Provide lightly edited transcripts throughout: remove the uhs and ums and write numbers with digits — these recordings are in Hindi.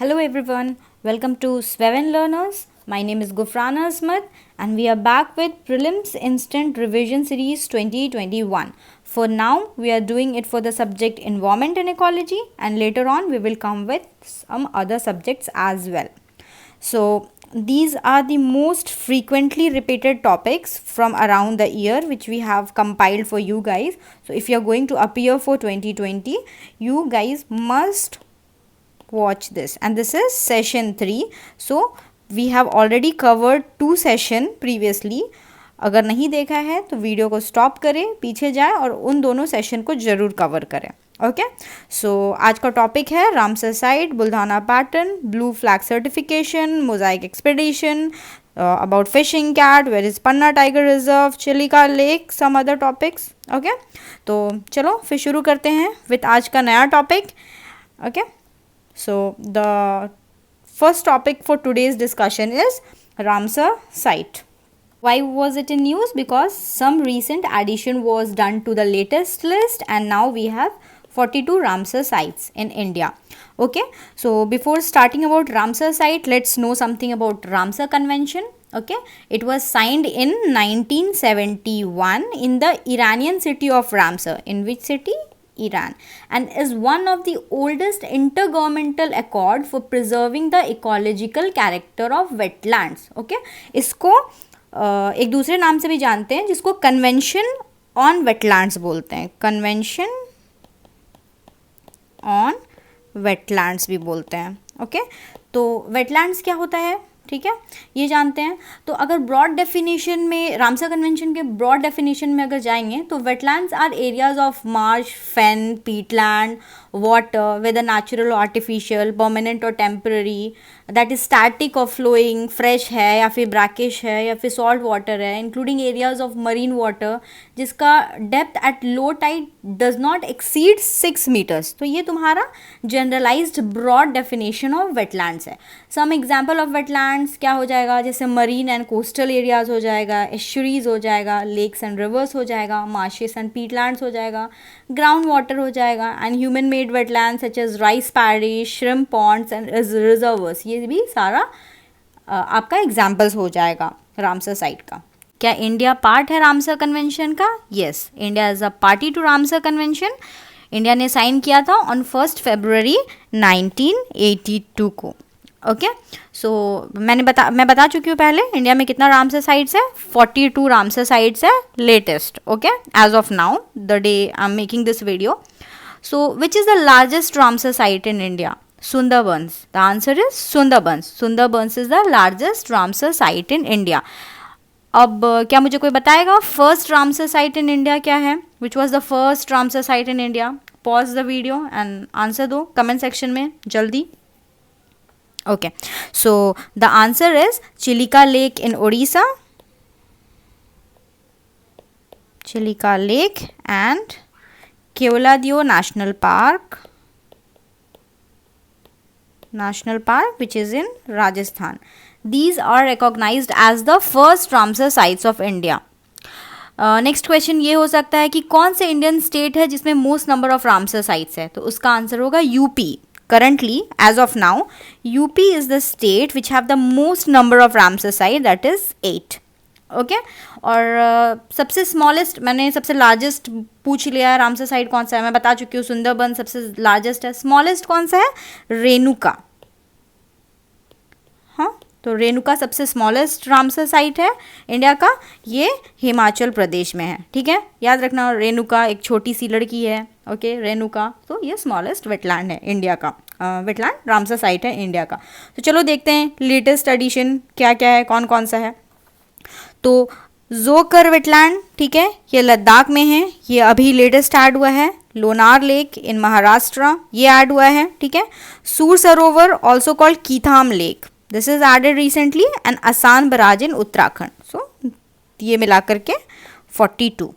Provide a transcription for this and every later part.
Hello everyone, welcome to Sveven Learners. My name is Gufrana Asmat and we are back with Prelims Instant Revision Series 2021. For now, we are doing it for the subject Environment and Ecology, and later on we will come with some other subjects as well. So these are the most frequently repeated topics from around the year which we have compiled for you guys. So if you are going to appear for 2020, you guys must watch this, and this is session 3. So we have already covered 2 session previously. अगर नहीं देखा है तो वीडियो को स्टॉप करें, पीछे जाएं और उन दोनों सेशन को ज़रूर कवर करें. ओके, सो आज का टॉपिक है Ramsar site, Buldhana pattern, blue flag certification, mosaic expedition, about fishing cat, where is Panna tiger reserve, Chilika lake, some other topics. Okay, तो चलो फिर शुरू करते हैं विथ आज का नया topic. Okay, so the first topic for today's discussion is Ramsar site. Why was it in news? Because some recent addition was done to the latest list and now we have 42 Ramsar sites in India. Okay, so before starting about Ramsar site, let's know something about Ramsar Convention. Okay, it was signed in 1971 in the Iranian city of Ramsar. In which city? Iran, and is one of the oldest intergovernmental accord for preserving the ecological character of wetlands. Okay, इसको एक दूसरे नाम से भी जानते हैं जिसको कन्वेंशन ऑन वेटलैंड्स बोलते हैं. कन्वेंशन ऑन वेटलैंड्स भी बोलते हैं. ओके, तो वेटलैंड्स क्या होता है, ठीक है, ये जानते हैं. तो अगर ब्रॉड डेफिनेशन में, रामसर कन्वेंशन के ब्रॉड डेफिनेशन में अगर जाएंगे तो wetlands are areas of marsh, fen, peatland, water whether natural और आर्टिफिशियल, परमानेंट और टेम्पररी, दैट इज स्टैटिक और फ्लोइंग, फ्रेश है या फिर ब्रैकिश है या फिर सॉल्ट वाटर है, including areas of marine water जिसका depth at low tide does not exceed 6 metres. तो ये तुम्हारा generalised broad definition of wetlands है. सम एग्जाम्पल ऑफ वेटलैंड्स क्या हो जाएगा, जैसे मरीन एंड कोस्टल एरियाज हो जाएगा, एस्चुरीज हो जाएगा, लेक्स एंड रिवर्स हो जाएगा, मार्शेस एंड पीटलैंड्स हो जाएगा, ग्राउंड वाटर हो जाएगा, and human made wetlands such as rice paddy, shrimp ponds and reservoirs. ये भी सारा आपका एग्जाम्पल्स हो जाएगा रामसर साइट का. क्या इंडिया पार्ट है रामसर कन्वेंशन का? Yes, India is a party to Ramsar convention. India ने साइन किया था ऑन 1 फरवरी 1982 को. ओके, सो मैं बता चुकी हूँ पहले इंडिया में कितना रामसर साइट्स है. 42 रामसर साइट्स है latest. Okay, as of now the day I am making this video. So which is the largest Ramsar site in India? Sundarbans. The answer is Sundarbans. Sundarbans is the largest Ramsar site in India. अब क्या मुझे कोई बताएगा first Ramsar site in India क्या है? Which was the first Ramsar site in India? Pause the video and answer दो कमेंट सेक्शन में जल्दी. Okay, so the answer is Chilika lake in Odisha, Chilika lake and Keoladeo national park which is in Rajasthan. These are recognized as the first Ramsar sites of India. Next question ये हो सकता है कि कौन से इंडियन स्टेट है जिसमें most number of Ramsar sites है? तो उसका आंसर होगा UP. Currently as of now UP is the state which have the most number of Ramsar site, that is 8. Okay, और सबसे स्मॉलेस्ट, मैंने सबसे लार्जेस्ट पूछ लिया है रामसर साइट कौन सा है, मैं बता चुकी हूँ सुंदरबन सबसे लार्जेस्ट है. स्मॉलेस्ट कौन सा है? रेणुका. हाँ, तो रेणुका सबसे स्मॉलेस्ट रामसर साइट है इंडिया का. ये हिमाचल प्रदेश में है. ठीक है, याद रखना, रेणुका एक छोटी सी लड़की है. ओके, रेणुका, तो ये स्मॉलेस्ट वेटलैंड है इंडिया का, वेटलैंड रामसर साइट है इंडिया का. तो चलो देखते हैं लेटेस्ट एडिशन क्या क्या है, कौन कौन सा है. तो जोकर वेटलैंड, ठीक है, ये लद्दाख में है, ये अभी लेटेस्ट ऐड हुआ है. लोनार लेक इन महाराष्ट्र, ये ऐड हुआ है. ठीक है, Sur Sarovar also called Keetham lake, this is added recently, and Asan barrage in Uttarakhand. So ये मिला करके 42.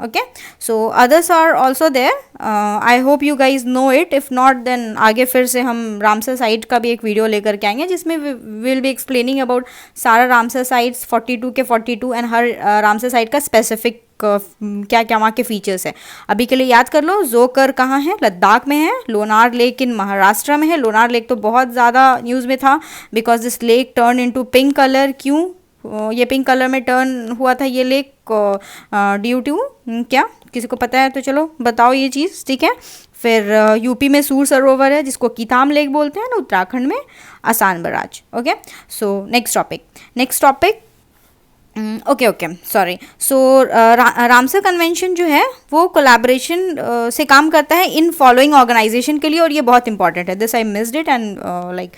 Okay. So others are also there. I hope you guys know it. If not then आगे फिर से हम रामसर साइट का भी एक वीडियो लेकर के आएंगे जिसमें विल बी एक्सप्लेनिंग अबाउट सारा रामसर साइट्स 42 के 42 एंड हर रामसर साइट का स्पेसिफिक क्या क्या वहाँ के फीचर्स है. अभी के लिए याद कर लो, जोकर कहाँ है? लद्दाख में है. लोनार लेक इन महाराष्ट्र में है. लोनार लेक तो बहुत ज़्यादा न्यूज़ में था because this lake turn into pink colour. क्यों ये पिंक कलर में टर्न हुआ था ये लेक? ड्यू टू क्या किसी को पता है तो चलो बताओ ये चीज़. ठीक है. फिर यूपी में सूर सरोवर है जिसको कीताम लेक बोलते हैं ना, उत्तराखंड में Asan barrage. Okay. So next topic okay sorry. So Ramsar convention जो है वो कोलैबोरेशन से काम करता है इन फॉलोइंग ऑर्गेनाइजेशन के लिए और ये बहुत इंपॉर्टेंट है. This I missed it and like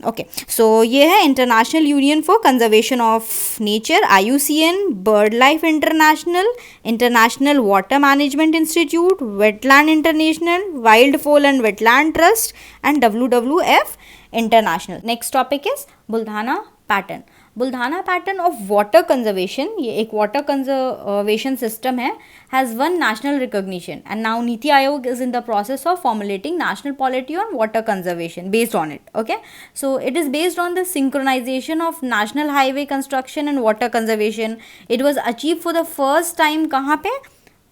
okay. So ये है international union for conservation of nature, IUCN, bird life international, international water management institute, wetland international, wild fowl and wetland trust and WWF international. Next topic is Buldhana pattern. Buldhana pattern of water conservation, ये एक वाटर कंजर्वेशन सिस्टम है, has won national recognition and now NITI Aayog is in the process of formulating national policy on water conservation based on it. Okay. So it is based on the synchronization of national highway construction and water conservation. It was achieve for the first time कहाँ पे?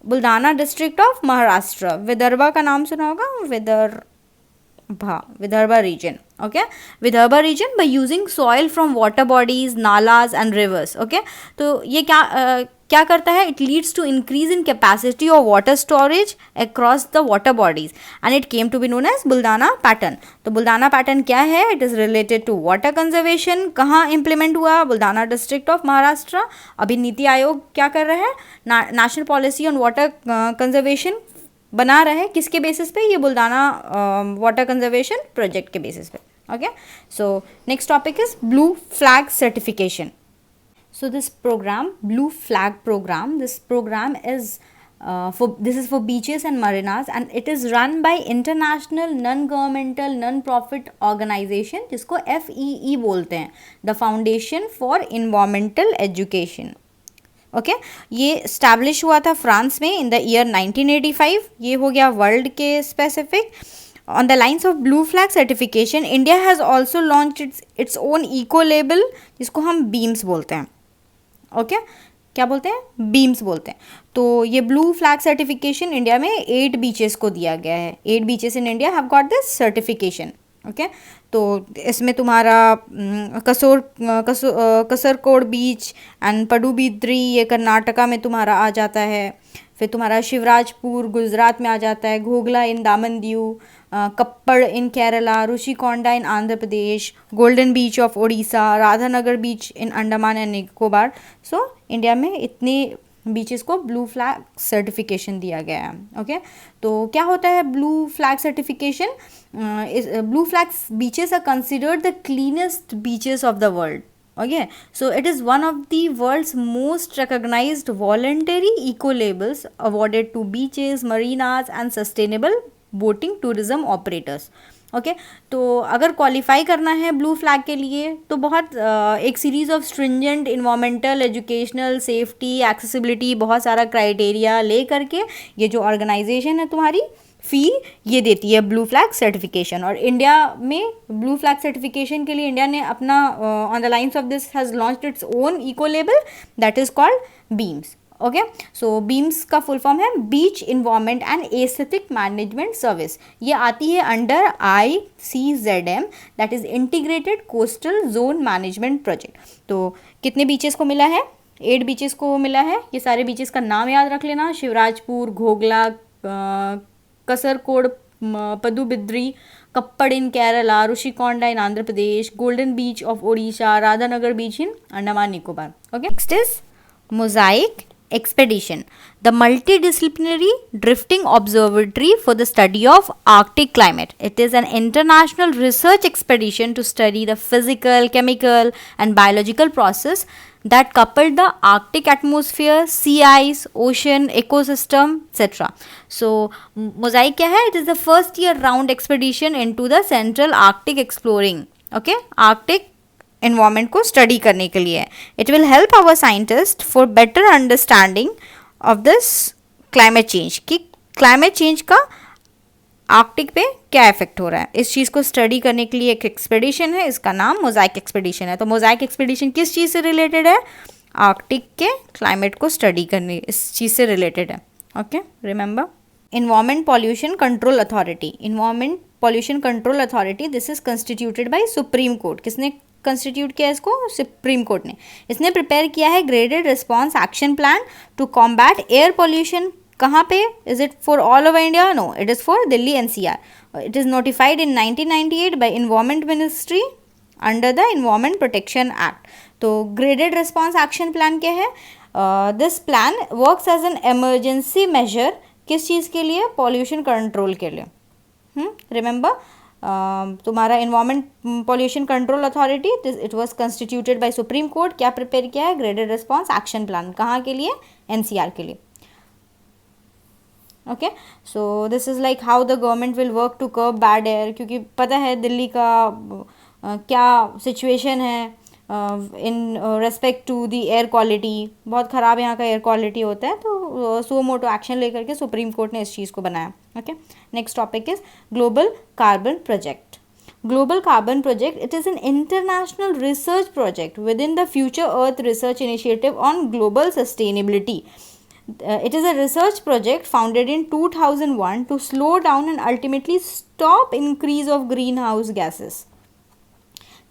Buldhana district of Maharashtra. विदर्भा का नाम सुना होगा, Vidarbha region. Okay, Vidarbha region by using soil from water bodies, nalas and rivers. Okay, तो ये क्या करता है? It leads to increase in capacity of water storage across the water bodies and it came to be known as Buldhana pattern. तो बुल्धाना पैटर्न क्या है? It is related to water conservation. कहाँ implement हुआ? Buldhana district of Maharashtra. अभी नीति आयोग क्या कर रहा है? National policy on water conservation बना रहा है. किसके बेसिस पे? ये बुल्धाना वाटर कंजर्वेशन प्रोजेक्ट के बेसिस पे. Okay. So next topic is blue flag certification. So this program, blue flag program, this program is this is for beaches and marinas and it is run by international non-governmental non-profit organization जिसको FEE बोलते हैं, the Foundation for Environmental Education. Okay. ये स्टैब्लिश हुआ था फ्रांस में इन द ईयर 1985. ये हो गया वर्ल्ड के specific. On the lines of blue flag certification India has also launch its own eco label जिसको हम बीम्स बोलते हैं. ओके. क्या बोलते हैं? बीम्स बोलते हैं. तो ये ब्लू फ्लैग सर्टिफिकेशन इंडिया में 8 बीचेस को दिया गया है. 8 beaches in India have got this certification. Okay. तो इसमें तुम्हारा कसरकोड बीच एंड पडुबिद्री ये कर्नाटका में तुम्हारा आ जाता है. फिर तुम्हारा शिवराजपुर गुजरात में आ जाता है, Ghoghla in Daman Diu, Kappad in Kerala, Rushikonda in Andhra Pradesh, golden beach of Odisha, Radhanagar beach in Andaman and Nicobar. So India में इतने बीचेस को ब्लू फ्लैग सर्टिफिकेशन दिया गया है. ओके. तो क्या होता है blue flag certification? Blue flag beaches are considered the cleanest beaches of the world. Okay, so it is one of the world's most recognized voluntary eco labels awarded to beaches, marinas and sustainable boating tourism operators. Okay. तो अगर क्वालिफाई करना है ब्लू फ्लैग के लिए तो बहुत एक series of stringent environmental, educational, safety, accessibility, बहुत सारा क्राइटेरिया ले करके ये जो ऑर्गेनाइजेशन है तुम्हारी फी ये देती है ब्लू फ्लैग सर्टिफिकेशन. और इंडिया में ब्लू फ्लैग सर्टिफिकेशन के लिए इंडिया ने अपना on the lines of this has launched its own eco label that is called BEAMS. Okay. So BEAMS का फुल फॉर्म है beach environment and aesthetic management service. ये आती है under ICZM that is integrated coastal zone management project. तो कितने बीचेस को मिला है? 8 बीचेस को मिला है. ये सारे बीचेस का नाम याद रख लेना: Shivrajpur, Ghoghla, Kasarkod, Padubidri, Kappad in Kerala, Rushikonda in Andhra Pradesh, golden beach of Odisha, Radhanagar beach in Andaman Nicobar. Okay. Next is mosaic expedition, the multidisciplinary drifting observatory for the study of Arctic climate. It is an international research expedition to study the physical, chemical and biological process that coupled the Arctic atmosphere, sea ice, ocean, ecosystem, etc. So, Mosaic क्या है? It is the first year round expedition into the central Arctic exploring. Okay, Arctic environment को स्टडी करने के लिए. It will help our scientist for better understanding of this climate change, कि क्लाइमेट चेंज का आर्कटिक पे क्या इफेक्ट हो रहा है। इस चीज़ को स्टडी करने के लिए एक एक्सपेडिशन है, इसका नाम मोज़ाइक एक्सपेडिशन है। तो मोज़ाइक एक्सपेडिशन किस चीज़ से रिलेटेड है? आर्कटिक के क्लाइमेट को स्टडी करने, इस चीज़ से रिलेटेड है। Okay, remember. Environment pollution control authority, environment pollution control authority, this is constituted by supreme court. किसने कंस्टिट्यूट किया इसको? सुप्रीम कोर्ट ने। इसने प्रिपेयर किया है graded response action plan to combat air pollution. कहाँ पे? Is it for all over India? No, it is for Delhi NCR. It is notified in 1998 by environment ministry under the environment protection act. तो ग्रेडेड रिस्पॉन्स एक्शन प्लान क्या है? This plan works as an emergency measure, किस चीज़ के लिए? पॉल्यूशन कंट्रोल के लिए। रिमेंबर, तुम्हारा environment pollution control authority, it was constituted by supreme court. क्या प्रिपेयर किया है? Graded response action plan. कहाँ के लिए? एनसीआर के लिए। Okay, so this is like how the government will work to curb bad air, क्योंकि पता है दिल्ली का क्या सिचुएशन है in respect to the air quality, बहुत ख़राब यहाँ का एयर क्वालिटी होता है। तो सो मोटो एक्शन लेकर के सुप्रीम कोर्ट ने इस चीज़ को बनाया। Okay, next topic is global carbon project. Global Carbon Project, it is an international research project within the Future Earth Research Initiative on Global Sustainability. It is a research project founded in 2001 to slow down and ultimately stop increase of greenhouse gases.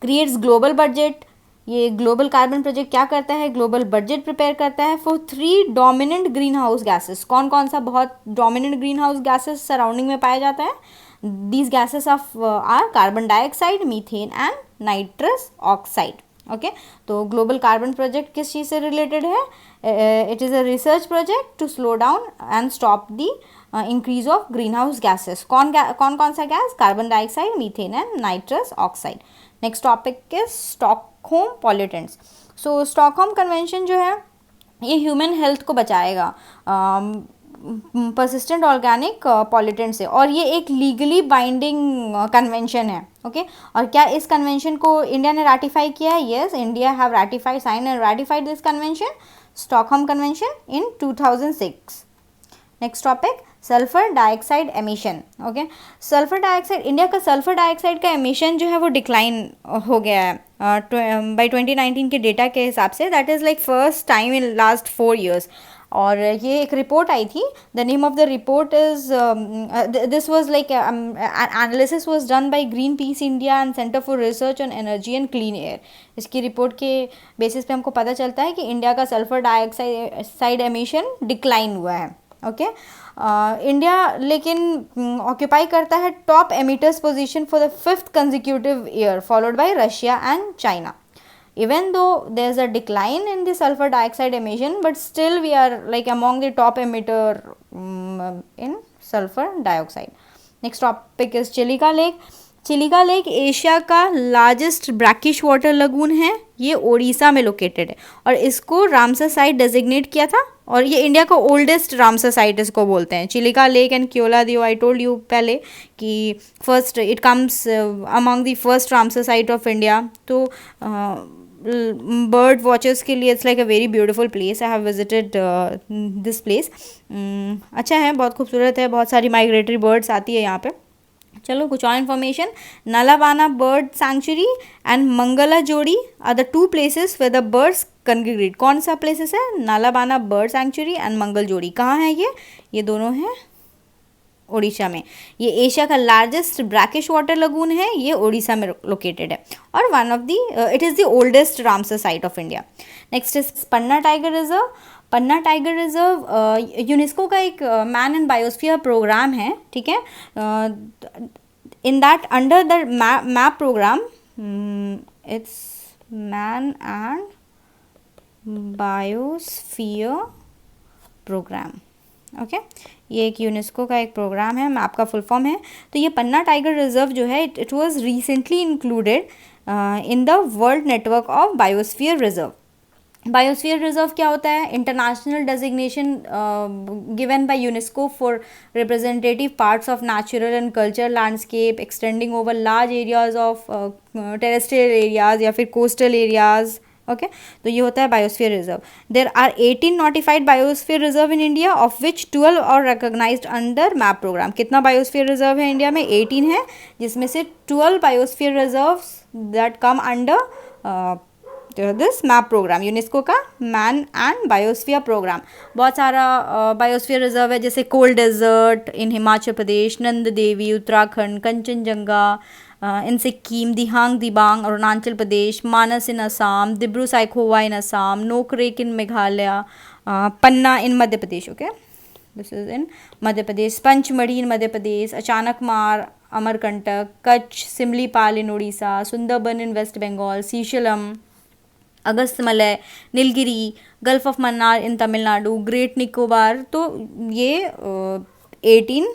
Creates global budget. ये ग्लोबल कार्बन प्रोजेक्ट क्या करता है? ग्लोबल बजट प्रिपेयर करता है for 3 dominant green house gases. कौन कौन सा बहुत dominant green house gases surrounding में पाया जाता है? These gases are carbon dioxide, methane and nitrous oxide. Okay, तो ग्लोबल कार्बन प्रोजेक्ट किस चीज़ से रिलेटेड है? It is a research project to slow down and stop the increase of green house gases. कौन कौन सा गैस? Carbon dioxide, methane and nitrous oxide. Next topic is Stockholm pollutants. So Stockholm convention जो है ये ह्यूमन हेल्थ को बचाएगा परसिस्टेंट ऑर्गेनिक पॉल्यूटेंट से, और ये एक लीगली बाइंडिंग कन्वेंशन है। ओके, और क्या इस कन्वेंशन को इंडिया ने रैटिफाई किया है? Yes, India have ratified, sign and ratified this convention, Stockholm convention, in 2006। Next topic, sulphur dioxide emission. Okay, sulphur dioxide, India का सल्फर डाइऑक्साइड का एमिशन जो है वो डिक्लाइन हो गया है बाई 2019 के डेटा के हिसाब से। That is like first time in last 4 years। और ये एक रिपोर्ट आई थी, the name of the report is, this was like analysis was done by green peas India and centre for research on energy and clean air. इसकी रिपोर्ट के बेसिस पे हमको पता चलता है कि इंडिया का सल्फर डाइऑक्साइड एमिशन डिक्लाइन हुआ है। ओके, इंडिया लेकिन ऑक्यूपाई करता है top emitters position for the 5th consecutive year, followed by Russia and China. Even though there's a decline in the sulfur dioxide emission, but still we are like among the top emitter in sulfur dioxide. Next topic is Chilika Lake. Chilika lake Asia का लार्जेस्ट ब्रैकिश वाटर लगून है। ये ओडिशा में लोकेटेड है और इसको रामसर साइट डेजिग्नेट किया था, और ये इंडिया का ओल्डेस्ट रामसर साइट इसको बोलते हैं। Chilika lake and Keoladeo, I told you पहले कि first it comes among the first Ramsar site of India. तो बर्ड वॉचर्स के लिए it's like a very beautiful place. I have visited this place. अच्छा है, बहुत खूबसूरत है, बहुत सारी माइग्रेटरी बर्ड्स आती है यहाँ पे। चलो कुछ और information, Nalabana bird sanctuary and Mangala Jodi are the 2 places where the birds congregate। कौन सा प्लेसेस है? नालाबाना बर्ड सैंक्चुरी एंड मंगल जोड़ी। कहाँ है ये दोनों हैं ओडिशा में। ये एशिया का लार्जेस्ट ब्रैकिश वाटर लगून है, ये ओडिशा में लोकेटेड है, और one of the it is the oldest Ramsar site of India. Next is Panna tiger reserve. Panna tiger reserve UNESCO का एक मैन एंड बायोस्फीयर प्रोग्राम है, ठीक है। In that under the MAB program, it's man and biosphere program. Okay, ये एक यूनेस्को का एक प्रोग्राम है, मैप का फुल फॉर्म है। तो ये पन्ना टाइगर रिजर्व जो है it was recently included in the world network of biosphere reserve. Biosphere reserve क्या होता है? International designation given by UNESCO for representative parts of natural and culture landscape extending over large areas of terrestrial areas या फिर कोस्टल एरियाज। ओके तो ये होता है biosphere reserve. There are 18 notified biosphere reserve in India, of which 12 और रिकॉग्नाइज्ड अंडर मैप प्रोग्राम. कितना बायोस्फीयर रिजर्व है इंडिया में? 18 है, जिसमें से 12 biosphere reserves that come under this map programme, UNESCO का मैन एंड बायोस्फीयर प्रोग्राम. बहुत सारा बायोस्फीयर रिजर्व है, जैसे cold desert in Himachal Pradesh, Nanda Devi Uttarakhand, Kanchenjunga in Sikkim, Dihang Dibang Arunachal Pradesh, Manas in Assam, Dibru Saikhowa in Assam, Nokrek in Meghalaya, Panna in Madhya Pradesh. Okay this is in Madhya Pradesh. Pachmarhi in Madhya Pradesh, Achanakmar, Amarkantak, Kutch, Similipal in Orissa, Sundarban in West Bengal, Seshachalam, Agasthyamalai, Nilgiri, gulf of Mannar in Tamil Nadu, Great Nicobar. तो ये 18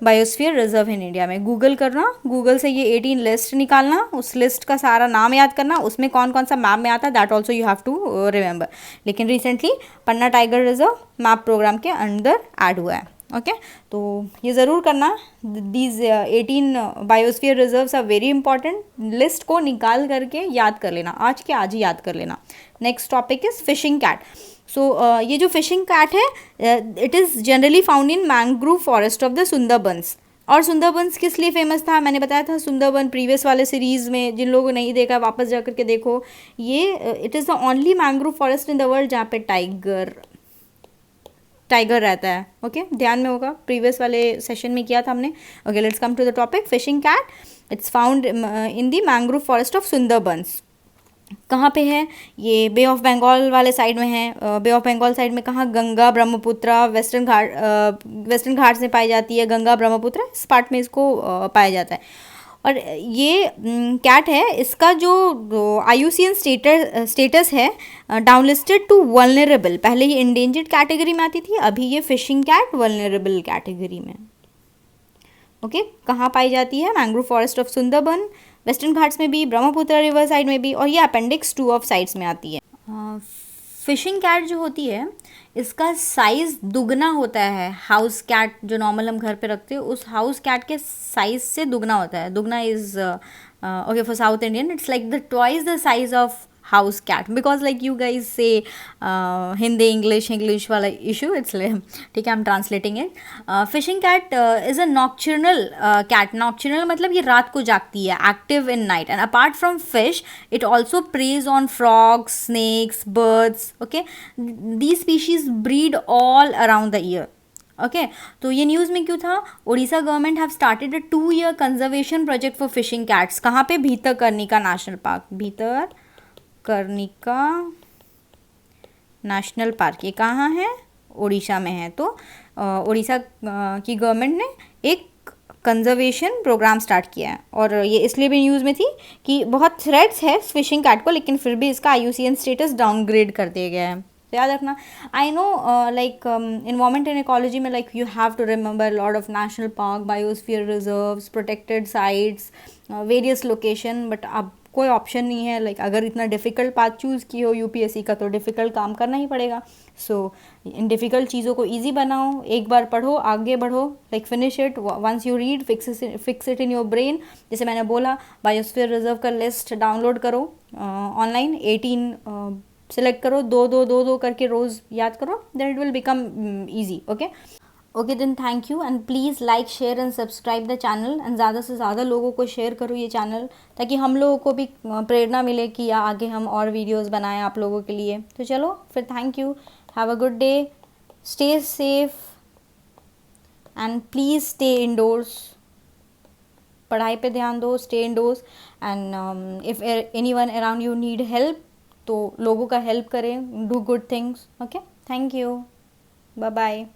बायोस्फीयर रिजर्व इन इंडिया में. गूगल करना, गूगल से ये 18 लिस्ट निकालना, उस लिस्ट का सारा नाम याद करना, उसमें कौन कौन सा मैप में आता है that also you have to remember. लेकिन recently Panna tiger reserve MAB program के अंदर ऐड हुआ है. ओके तो ये ज़रूर करना. These 18 biosphere reserves are very important. List को निकाल करके याद कर लेना, आज के आज ही याद कर लेना. Next topic is fishing cat. So ये जो फिशिंग कैट है it is generally found in mangrove forest of the Sundarbans. और सुंदरबंस किस लिए फेमस था? मैंने बताया था सुंदरबन प्रीवियस वाले सीरीज़ में. जिन लोगों ने नहीं देखा वापस जा करके देखो. ये it is the only mangrove forest in the world जहाँ पे टाइगर रहता है. ओके ध्यान में होगा, प्रीवियस वाले सेशन में किया था हमने. Okay let's come to the topic. Fishing cat it's found in the mangrove forest of Sundarbans. कहाँ पे है ये? बे ऑफ बंगाल वाले साइड में है. बे ऑफ बंगाल साइड में कहाँ? गंगा ब्रह्मपुत्र वेस्टर्न घाट से पाई जाती है. गंगा ब्रह्मपुत्र इस पार्ट में इसको पाया जाता है. और ये कैट है, इसका जो IUCN स्टेटस है डाउनलिस्टेड टू वल्नरेबल. पहले ये इंडेंजर्ड कैटेगरी में आती थी, अभी ये फिशिंग कैट वल्नरेबल कैटेगरी में. ओके कहाँ पाई जाती है? Mangrove forest of Sundarban, western Ghats में भी, ब्रह्मपुत्र रिवर साइड में भी, और ये अपेंडिक्स 2 ऑफ साइड्स में आती है. फिशिंग कैट जो होती है इसका साइज़ दुगना होता है. हाउस कैट जो नॉर्मल हम घर पे रखते हैं उस हाउस कैट के साइज़ से दुगना होता है. दुगना is okay for south Indian it's like the twice the size of house cat, because like you guys say Hindi English वाला issue, it's like ठीक है I'm translating it. Fishing cat is a nocturnal cat. Nocturnal मतलब ये रात को जागती है, active in night, and apart from fish it also preys on frogs, snakes, birds. Okay, these species breed all around the year. Okay तो ये न्यूज़ में क्यों था? Orissa government have started a 2-year conservation project for fishing cats. कहाँ पे? Bhitarkanika national park. Bhitarkanika national park ये कहाँ है? उड़ीसा में है. तो उड़ीसा की गवर्नमेंट ने एक कंजर्वेशन प्रोग्राम स्टार्ट किया है. और ये इसलिए भी न्यूज़ में थी कि बहुत थ्रेट्स है फिशिंग कैट को, लेकिन फिर भी इसका IUCN स्टेटस डाउनग्रेड कर दिया गया है. तो याद रखना. I know like environment and ecology में like you have to remember lot of national park, biosphere reserves, protected sites, various location. But अब कोई ऑप्शन नहीं है. लाइक अगर इतना डिफ़िकल्ट पाथ चूज़ की हो UPSC का तो डिफ़िकल्ट काम करना ही पड़ेगा. सो इन डिफ़िकल्ट चीज़ों को ईजी बनाओ, एक बार पढ़ो, आगे बढ़ो. Like finish it once you read, fix it in your brain. जैसे मैंने बोला बायोस्फीयर रिजर्व का लिस्ट डाउनलोड करो ऑनलाइन. 18 सेलेक्ट करो, दो करके रोज़ याद करो, then it will become easy. Okay then thank you, and please like share and subscribe the channel. And ज़्यादा से ज़्यादा लोगों को शेयर करो ये चैनल, ताकि हम लोगों को भी प्रेरणा मिले कि आगे हम और वीडियोस बनाएं आप लोगों के लिए. तो चलो फिर, thank you, have a good day, stay safe and please stay indoors. पढ़ाई पे ध्यान दो, stay indoors. And if anyone around you need help तो लोगों का हेल्प करें, do good things. Okay thank you, bye bye.